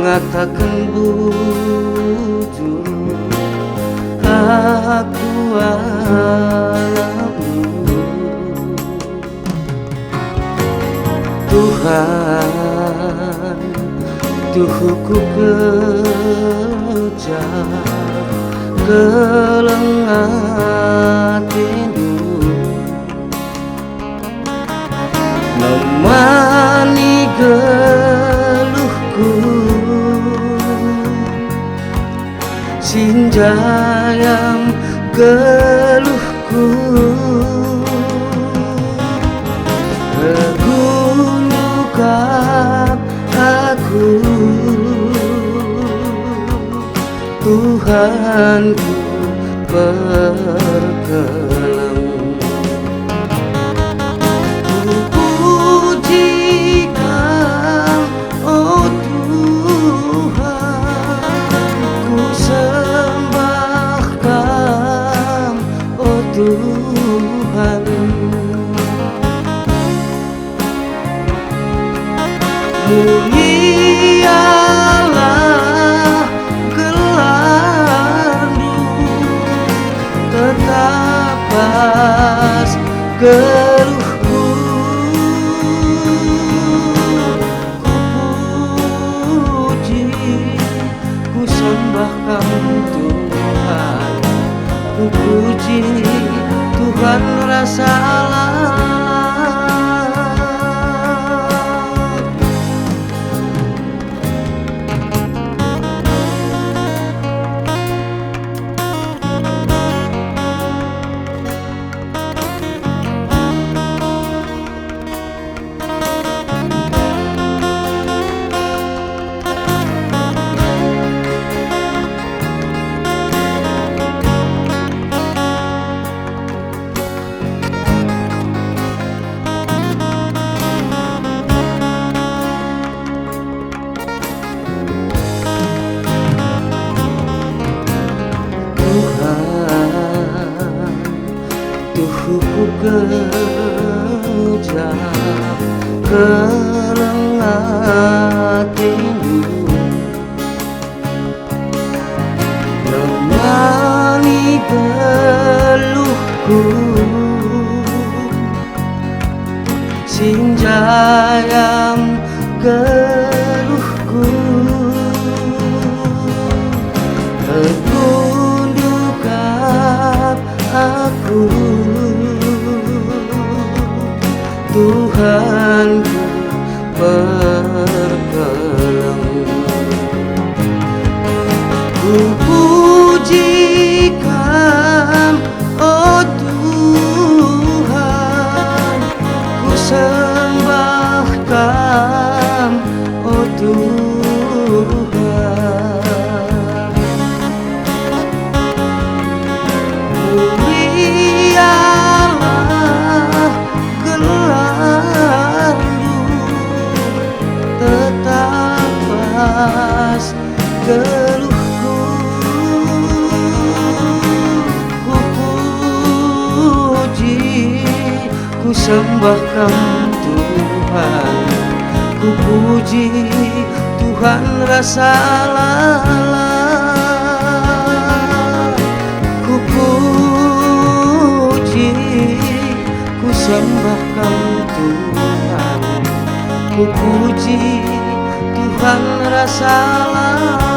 mengatakan bujur aku alammu. Tuhan, tuhuku kejar kelengatinmu, nemani geluhku sinjayam geluhku. Regunukap aku Tuhanku perkelam. Pujikan oh Tuhan, ku sembahkan oh Tuhan. Mulialah gelar-Mu, tetap pas geluhku. Ku puji, ku sembahkan Tuhan, ku puji Tuhan rasa Allah. Tuhuku kejam kelengatinmu, nemani geluhku sinjayam geluhku. Tegundukap aku Tuhanku perkelam. Ku pujikan oh Tuhan, ku sembahkan oh Tuhan. Mulialah gelar-Mu, tetap pas geluhku. Ku puji, ku sembahkan Tuhan, ku puji Tuhan rasa Allah. Ku puji, ku sembahkan Tuhan, ku puji Tuhan rasa Allah.